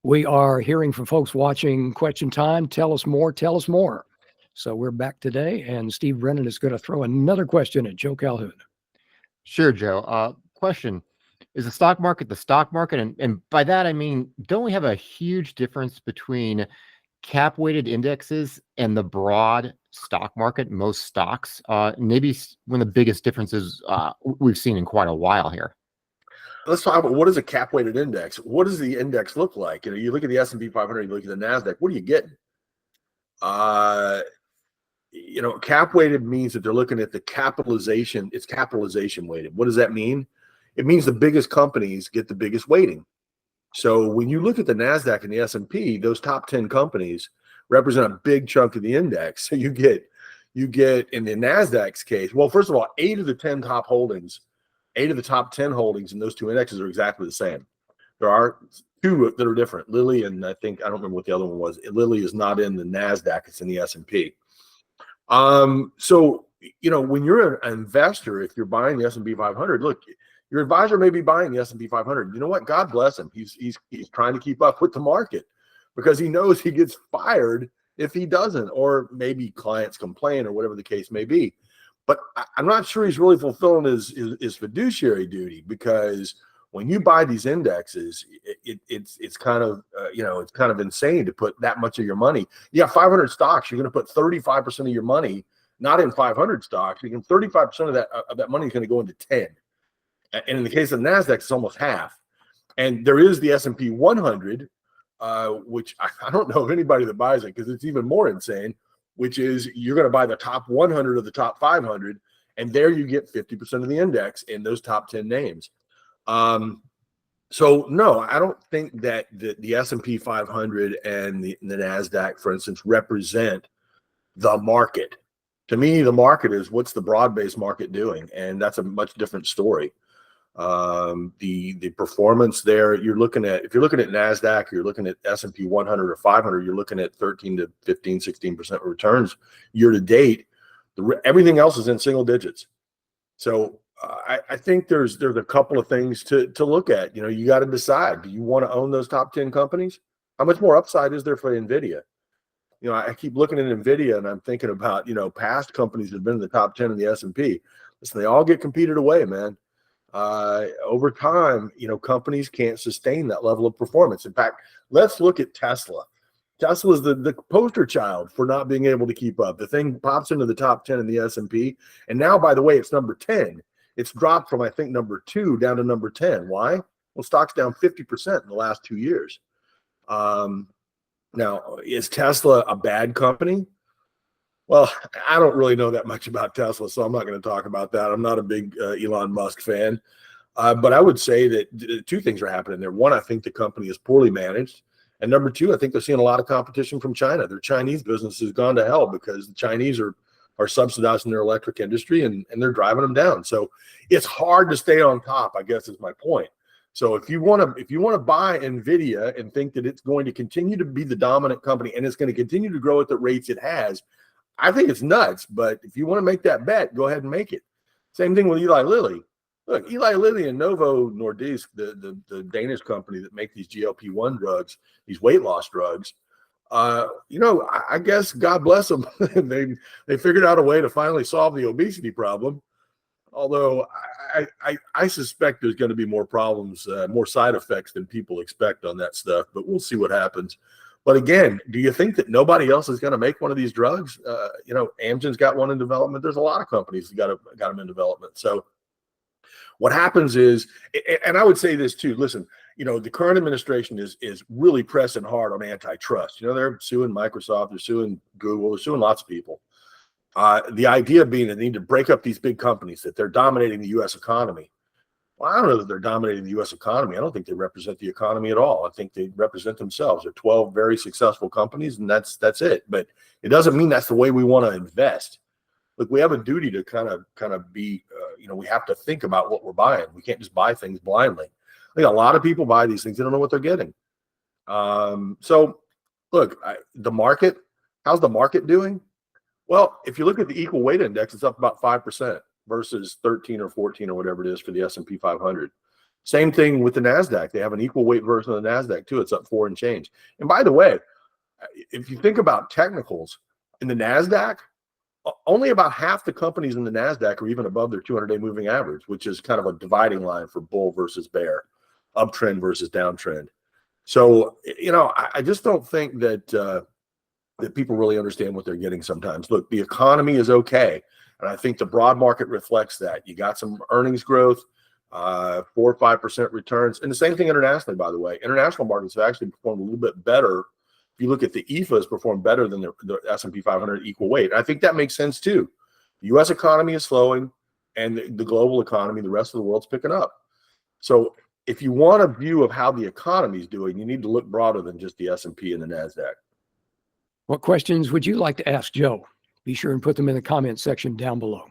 We are hearing from folks watching Question Time. Tell us more. Tell us more. So we're back today, and Steve Brennan is going to throw another question at Joe Calhoun. Sure, Joe. Question. Is the stock market? And by that, I mean, don't we have a huge difference between cap weighted indexes and the broad stock market, most stocks? Maybe one of the biggest differences we've seen in quite a while here. Let's talk about what is a cap weighted index. What does the index look like? You look at the S&P 500, you look at the NASDAQ. What are you getting? Cap weighted means that they're looking at the capitalization. It's capitalization weighted. What does that mean? It means the biggest companies get the biggest weighting. So when you look at the NASDAQ and the S&P, those top 10 companies represent a big chunk of the index. So you get in the NASDAQ's case, well, first of all, 8 of the 10 top holdings, 8 of the top 10 holdings in those two indexes are exactly the same. There are 2 that are different. Lilly, and I don't remember what the other one was. Lilly is not in the NASDAQ, it's in the S&P. So, when you're an investor, if you're buying the S&P 500, look, your advisor may be buying the S&P 500. You know what? God bless him. He's trying to keep up with the market because he knows he gets fired if he doesn't, or maybe clients complain or whatever the case may be. But I'm not sure he's really fulfilling his fiduciary duty, because when you buy these indexes, it's kind of it's kind of insane to put that much of your money. You got 500 stocks. You're going to put 35% of your money not in 500 stocks. You can 35% of that money is going to go into 10. And in the case of NASDAQ, it's almost half. And there is the S&P 100, which I don't know of anybody that buys it, because it's even more insane, which is you're going to buy the top 100 of the top 500, and there you get 50% of the index in those top 10 names. So no, I don't think that the S&P 500 and the NASDAQ, for instance, represent the market. To me, the market is what's the broad-based market doing, and that's a much different story. The performance there, if you're looking at NASDAQ, you're looking at S&P 100 or 500, you're looking at 13 to 15, 16% returns year to date. Everything else is in single digits. So I think there's a couple of things to look at. You got to decide, do you want to own those top 10 companies? How much more upside is there for NVIDIA? I keep looking at NVIDIA and I'm thinking about, past companies that have been in the top 10 in the S&P. Listen, they all get competed away, man. Over time, companies can't sustain that level of performance. In fact, let's look at Tesla. Tesla is the poster child for not being able to keep up. The thing pops into the top 10 in the S&P, and now, by the way, it's number 10. It's dropped from, I think, number 2 down to number 10. Why? Well, stock's down 50% in the last 2 years. Now, is Tesla a bad company? Well, I don't really know that much about Tesla, so I'm not going to talk about that. I'm not a big Elon Musk fan. But I would say that 2 things are happening there. One, I think the company is poorly managed. And number 2, I think they're seeing a lot of competition from China. Their Chinese business has gone to hell because the Chinese are subsidizing their electric industry, and they're driving them down. So it's hard to stay on top, I guess, is my point. So if you want to buy NVIDIA and think that it's going to continue to be the dominant company and it's going to continue to grow at the rates it has, I think it's nuts. But if you want to make that bet, go ahead and make it. Same thing with Eli Lilly. Look, Eli Lilly and Novo Nordisk, the Danish company that make these GLP-1 drugs, these weight loss drugs, I guess God bless them. they figured out a way to finally solve the obesity problem. Although I suspect there's going to be more problems, more side effects than people expect on that stuff. But we'll see what happens. But again, do you think that nobody else is going to make one of these drugs? Amgen's got one in development. There's a lot of companies that got them in development. So what happens is, and I would say this too, listen, the current administration is really pressing hard on antitrust. They're suing Microsoft, they're suing Google, they're suing lots of people. The idea being that they need to break up these big companies, that they're dominating the U.S. economy. Well, I don't know that they're dominating the U.S. economy. I don't think they represent the economy at all. I think they represent themselves. They're 12 very successful companies, and that's it. But it doesn't mean that's the way we want to invest. Look, we have a duty to kind of be, we have to think about what we're buying. We can't just buy things blindly. I think a lot of people buy these things. They don't know what they're getting. So look, the market, how's the market doing? Well, if you look at the equal weight index, it's up about 5% versus 13 or 14 or whatever it is for the S&P 500. Same thing with the NASDAQ. They have an equal weight version of the NASDAQ too. It's up 4 and change. And by the way, if you think about technicals in the NASDAQ, only about half the companies in the NASDAQ are even above their 200-day moving average, which is kind of a dividing line for bull versus bear, uptrend versus downtrend. So, I just don't think that that people really understand what they're getting sometimes. Look, the economy is okay, and I think the broad market reflects that. You got some earnings growth, 4 or 5% returns, and the same thing internationally, by the way. International markets have actually performed a little bit better. If you look at the EFAs, performed better than the S&P 500 equal weight. I think that makes sense too. The U.S. economy is slowing, and the global economy, the rest of the world's picking up. So if you want a view of how the economy is doing, you need to look broader than just the S&P and the NASDAQ. What questions would you like to ask Joe? Be sure and put them in the comment section down below.